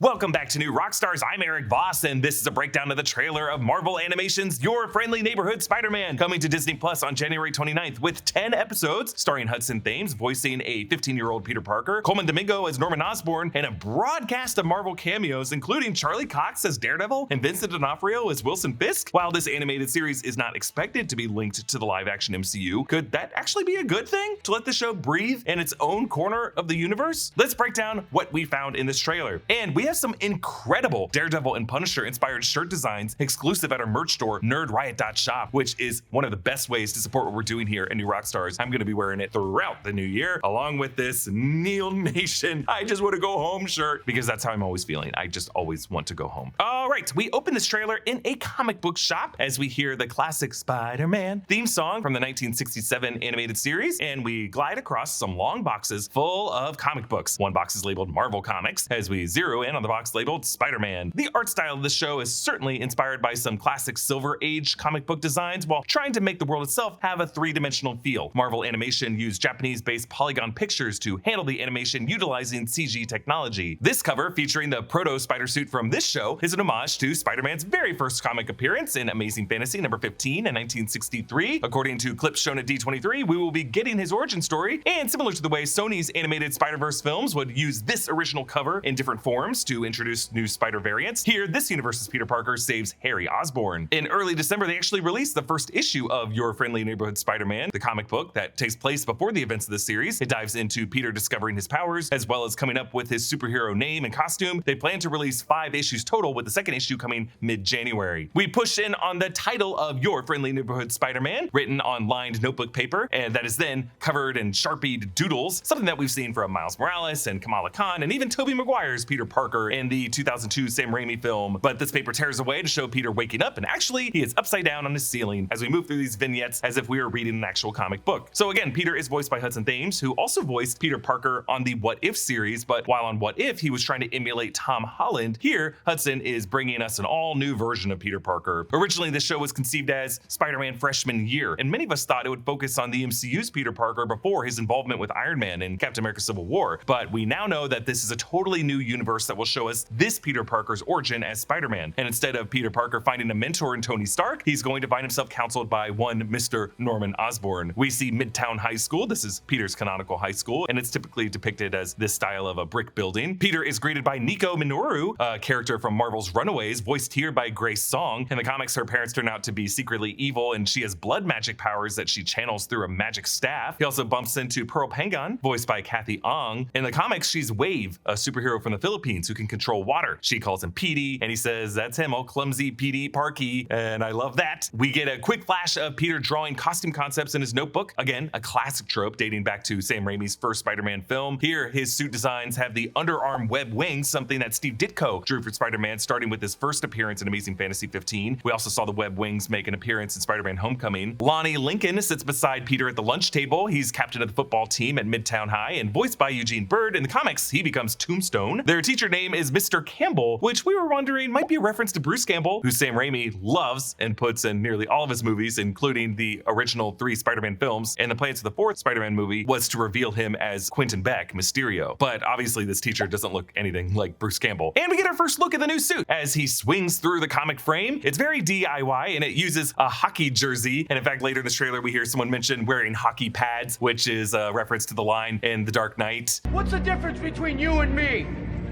Welcome back to New Rockstars. I'm Erik Voss, and this is a breakdown of the trailer of Marvel Animation's Your Friendly Neighborhood Spider-Man, coming to Disney Plus on January 29th with 10 episodes, starring Hudson Thames voicing a 15-year-old Peter Parker, Coleman Domingo as Norman Osborn, and a broad cast of Marvel cameos, including Charlie Cox as Daredevil and Vincent D'Onofrio as Wilson Fisk. While this animated series is not expected to be linked to the live-action MCU, could that actually be a good thing? To let the show breathe in its own corner of the universe? Let's break down what we found in this trailer. And we have some incredible Daredevil and Punisher inspired shirt designs exclusive at our merch store, nerdriot.shop, which is one of the best ways to support what we're doing here at New Rockstars. I'm going to be wearing it throughout the new year, along with this Neil Nation I just want to go home shirt, because that's how I'm always feeling. I just always want to go home. All right, we open this trailer in a comic book shop as we hear the classic Spider-Man theme song from the 1967 animated series, and we glide across some long boxes full of comic books. One box is labeled Marvel Comics as we zero in on the box labeled Spider-Man. The art style of the show is certainly inspired by some classic Silver Age comic book designs while trying to make the world itself have a three-dimensional feel. Marvel Animation used Japanese-based polygon pictures to handle the animation utilizing CG technology. This cover, featuring the proto-spider suit from this show, is an homage to Spider-Man's very first comic appearance in Amazing Fantasy number 15 in 1963. According to clips shown at D23, we will be getting his origin story, and similar to the way Sony's animated Spider-Verse films would use this original cover in different forms to introduce new Spider variants, here this universe's Peter Parker saves Harry Osborn. In early December, they actually released the first issue of Your Friendly Neighborhood Spider-Man, the comic book that takes place before the events of the series. It dives into Peter discovering his powers, as well as coming up with his superhero name and costume. They plan to release 5 issues total, with the second issue coming mid-January. We push in on the title of Your Friendly Neighborhood Spider-Man, written on lined notebook paper, and that is then covered in Sharpied doodles, something that we've seen from Miles Morales and Kamala Khan, and even Tobey Maguire's Peter Parker in the 2002 Sam Raimi film. But this paper tears away to show Peter waking up, and actually he is upside down on his ceiling as we move through these vignettes as if we were reading an actual comic book. So again, Peter is voiced by Hudson Thames, who also voiced Peter Parker on the What If series, but while on What If he was trying to emulate Tom Holland, here Hudson is bringing us an all-new version of Peter Parker. Originally, this show was conceived as Spider-Man Freshman Year, and many of us thought it would focus on the MCU's Peter Parker before his involvement with Iron Man and Captain America Civil War, but we now know that this is a totally new universe that will show us this Peter Parker's origin as Spider-Man. And instead of Peter Parker finding a mentor in Tony Stark, he's going to find himself counseled by one Mr. Norman Osborn. We see Midtown High School. This is Peter's canonical high school, and it's typically depicted as this style of a brick building. Peter is greeted by Nico Minoru, a character from Marvel's Runaways, voiced here by Grace Song. In the comics, her parents turn out to be secretly evil, and she has blood magic powers that she channels through a magic staff. He also bumps into Pearl Pangan, voiced by Kathy Ong. In the comics, she's Wave, a superhero from the Philippines who can control water. She calls him Petey, and he says, "That's him, oh clumsy Petey Parkey," and I love that. We get a quick flash of Peter drawing costume concepts in his notebook. Again, a classic trope dating back to Sam Raimi's first Spider-Man film. Here, his suit designs have the underarm web wings, something that Steve Ditko drew for Spider-Man starting with his first appearance in Amazing Fantasy 15. We also saw the web wings make an appearance in Spider-Man Homecoming. Lonnie Lincoln sits beside Peter at the lunch table. He's captain of the football team at Midtown High, and voiced by Eugene Bird. In the comics, he becomes Tombstone. Their teacher name is Mr. Campbell, which we were wondering might be a reference to Bruce Campbell, who Sam Raimi loves and puts in nearly all of his movies, including the original 3 Spider-Man films, and the plans for the 4th Spider-Man movie was to reveal him as Quentin Beck, Mysterio. But obviously this teacher doesn't look anything like Bruce Campbell. And we get our first look at the new suit as he swings through the comic frame. It's very DIY, and it uses a hockey jersey, and in fact later in this trailer we hear someone mention wearing hockey pads, which is a reference to the line in The Dark Knight. What's the difference between you and me?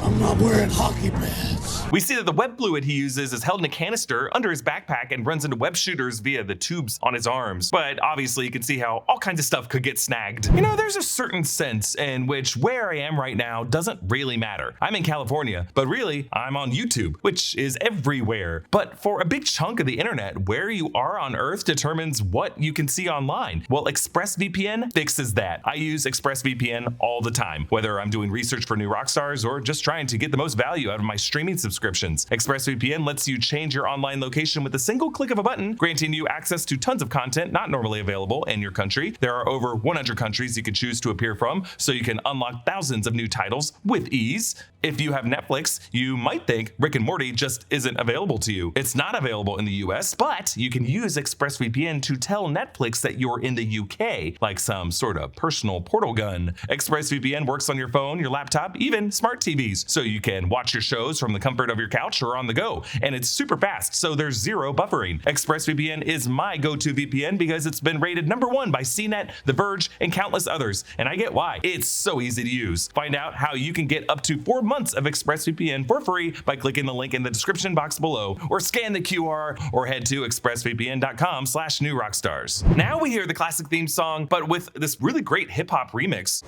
I'm not wearing hockey pads. We see that the web fluid he uses is held in a canister under his backpack and runs into web shooters via the tubes on his arms. But obviously you can see how all kinds of stuff could get snagged. You know, there's a certain sense in which where I am right now doesn't really matter. I'm in California, but really I'm on YouTube, which is everywhere. But for a big chunk of the internet, where you are on Earth determines what you can see online. Well, ExpressVPN fixes that. I use ExpressVPN all the time, whether I'm doing research for New Rockstars or just trying to get the most value out of my streaming subscriptions. ExpressVPN lets you change your online location with a single click of a button, granting you access to tons of content not normally available in your country. There are over 100 countries you can choose to appear from, so you can unlock thousands of new titles with ease. If you have Netflix, you might think Rick and Morty just isn't available to you. It's not available in the US, but you can use ExpressVPN to tell Netflix that you're in the UK, like some sort of personal portal gun. ExpressVPN works on your phone, your laptop, even smart TVs. ease, so you can watch your shows from the comfort of your couch or on the go. And it's super fast, so there's zero buffering. ExpressVPN is my go-to VPN because it's been rated #1 by CNET, The Verge, and countless others, and I get why. It's so easy to use. Find out how you can get up to 4 months of ExpressVPN for free by clicking the link in the description box below, or scan the QR, or head to expressvpn.com/newrockstars. Now we hear the classic theme song, but with this really great hip-hop remix.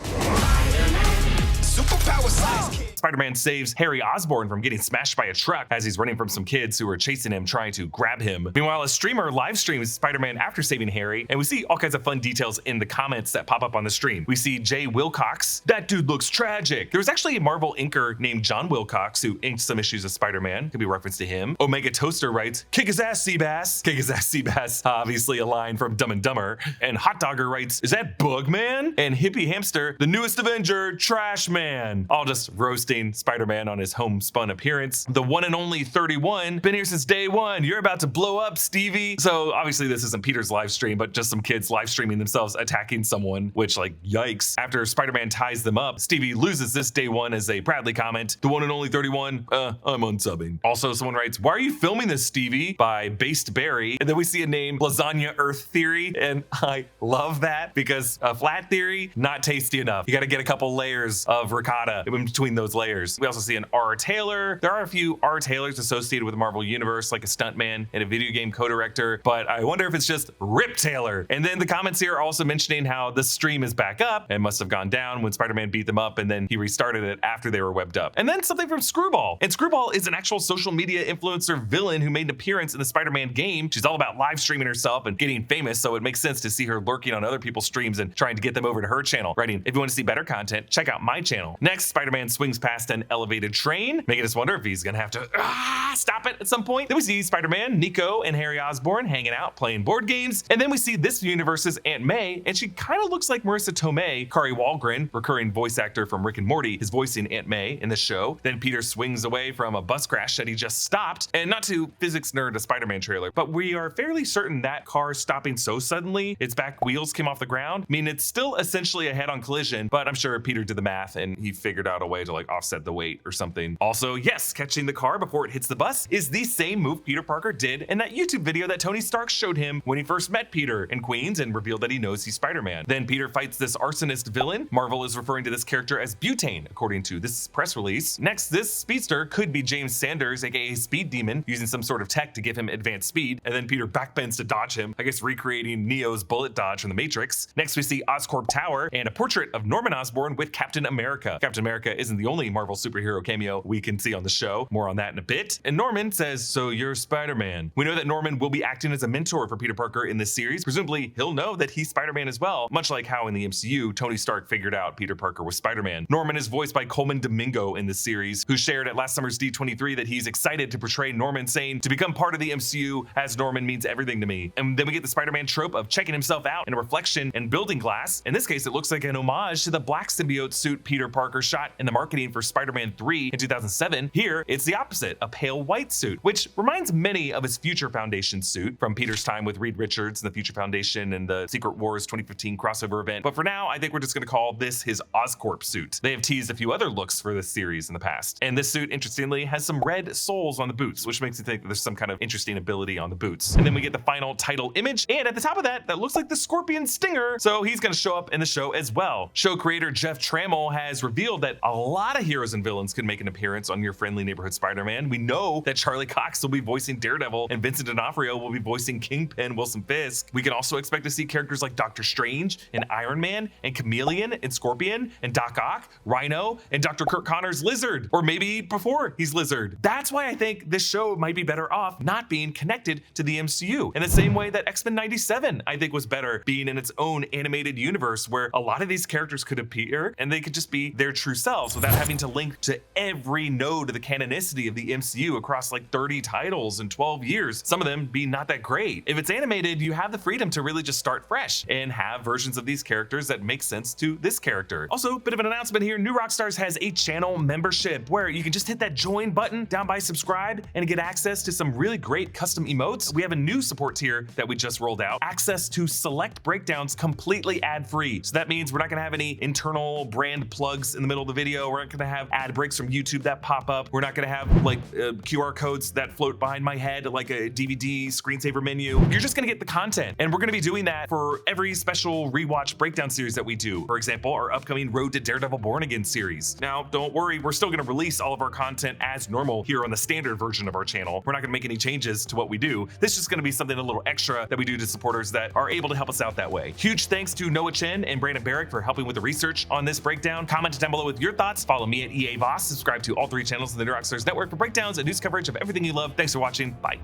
Spider-Man saves Harry Osborn from getting smashed by a truck as he's running from some kids who are chasing him, trying to grab him. Meanwhile, a streamer live streams Spider-Man after saving Harry, and we see all kinds of fun details in the comments that pop up on the stream. We see Jay Wilcox. That dude looks tragic. There was actually a Marvel inker named John Wilcox who inked some issues of Spider-Man. Could be a reference to him. Omega Toaster writes, "Kick his ass, Seabass." Kick his ass, Seabass. Obviously a line from Dumb and Dumber. And Hot Dogger writes, "Is that Bugman?" And Hippie Hamster, "The newest Avenger, Trash Man." All just roasting Spider-Man on his homespun appearance. The one and only 31, "Been here since day one. You're about to blow up, Stevie." So obviously this isn't Peter's live stream, but just some kids live streaming themselves attacking someone, which, like, yikes. After Spider-Man ties them up, Stevie loses this day one as they proudly comment, "The one and only 31, I'm unsubbing." Also, someone writes, "Why are you filming this, Stevie?" by Based Berry. And then we see a name, Lasagna Earth Theory, and I love that because a flat theory, not tasty enough. You gotta get a couple layers of ricotta in between those layers. We also see an R. Taylor. There are a few R. Taylors associated with the Marvel Universe, like a stuntman and a video game co-director, but I wonder if it's just Rip Taylor. And then the comments here are also mentioning how the stream is back up and must have gone down when Spider-Man beat them up, and then he restarted it after they were webbed up. And then something from Screwball. And Screwball is an actual social media influencer villain who made an appearance in the Spider-Man game. She's all about live streaming herself and getting famous, so it makes sense to see her lurking on other people's streams and trying to get them over to her channel, writing, "If you want to see better content, check out my channel." Next, Spider-Man swings past an elevated train, making us wonder if he's gonna have to stop it at some point. Then we see Spider-Man, Nico, and Harry Osborn hanging out, playing board games. And then we see this universe's Aunt May, and she kind of looks like Marissa Tomei. Kari Wahlgren, recurring voice actor from Rick and Morty, is voicing Aunt May in the show. Then Peter swings away from a bus crash that he just stopped. And not to physics nerd a Spider-Man trailer, but we are fairly certain that car stopping so suddenly, its back wheels came off the ground. I mean, it's still essentially a head-on collision, but I'm sure Peter did the math and he figured out a way to, like, offset the weight or something. Also, yes, catching the car before it hits the bus is the same move Peter Parker did in that YouTube video that Tony Stark showed him when he first met Peter in Queens and revealed that he knows he's Spider-Man. Then Peter fights this arsonist villain. Marvel is referring to this character as Butane, according to this press release. Next, this speedster could be James Sanders, aka Speed Demon, using some sort of tech to give him advanced speed, and then Peter backbends to dodge him, I guess recreating Neo's bullet dodge from the Matrix. Next, we see Oscorp Tower and a portrait of Norman Osborn with Captain America. Captain America isn't the only Marvel superhero cameo we can see on the show. More on that in a bit. And Norman says, "So you're Spider-Man." We know that Norman will be acting as a mentor for Peter Parker in this series. Presumably, he'll know that he's Spider-Man as well, much like how in the MCU, Tony Stark figured out Peter Parker was Spider-Man. Norman is voiced by Coleman Domingo in this series, who shared at last summer's D23 that he's excited to portray Norman, saying, "To become part of the MCU as Norman means everything to me." And then we get the Spider-Man trope of checking himself out in a reflection and building glass. In this case, it looks like an homage to the black symbiote suit Peter Parker shot in the marketing for Spider-Man 3 in 2007. Here, it's the opposite, a pale white suit, which reminds many of his Future Foundation suit from Peter's time with Reed Richards and the Future Foundation and the Secret Wars 2015 crossover event. But for now, I think we're just gonna call this his Oscorp suit. They have teased a few other looks for this series in the past. And this suit, interestingly, has some red soles on the boots, which makes me think that there's some kind of interesting ability on the boots. And then we get the final title image, and at the top of that, that looks like the Scorpion Stinger, so he's gonna show up in the show as well. Show creator Jeff Trammell has revealed that a lot of heroes and villains can make an appearance on Your Friendly Neighborhood Spider-Man. We know that Charlie Cox will be voicing Daredevil, and Vincent D'Onofrio will be voicing Kingpin Wilson Fisk. We can also expect to see characters like Doctor Strange and Iron Man and Chameleon and Scorpion and Doc Ock, Rhino, and Dr. Kirk Connor's Lizard, or maybe before he's Lizard. That's why I think this show might be better off not being connected to the MCU, in the same way that X-Men 97 I think was better being in its own animated universe, where a lot of these characters could appear and they could just be their true selves without having to link to every node of the canonicity of the MCU across like 30 titles in 12 years, some of them being not that great. If it's animated, you have the freedom to really just start fresh and have versions of these characters that make sense to this character. Also, bit of an announcement here, New Rockstars has a channel membership where you can just hit that join button down by subscribe and get access to some really great custom emotes. We have a new support tier that we just rolled out, access to select breakdowns completely ad-free. So that means we're not gonna have any internal brand plugs in the middle of the video. We're not gonna gonna have ad breaks from YouTube that pop up. We're not gonna have like QR codes that float behind my head like a DVD screensaver menu. You're just gonna get the content. And we're gonna be doing that for every special rewatch breakdown series that we do. For example, our upcoming Road to Daredevil Born Again series. Now, don't worry, we're still gonna release all of our content as normal here on the standard version of our channel. We're not gonna make any changes to what we do. This is just gonna be something a little extra that we do to supporters that are able to help us out that way. Huge thanks to Noah Chen and Brandon Barrick for helping with the research on this breakdown. Comment down below with your thoughts. Follow me at EA Voss. Subscribe to all 3 channels in the Rockstars network for breakdowns and news coverage of everything you love. Thanks for watching. Bye.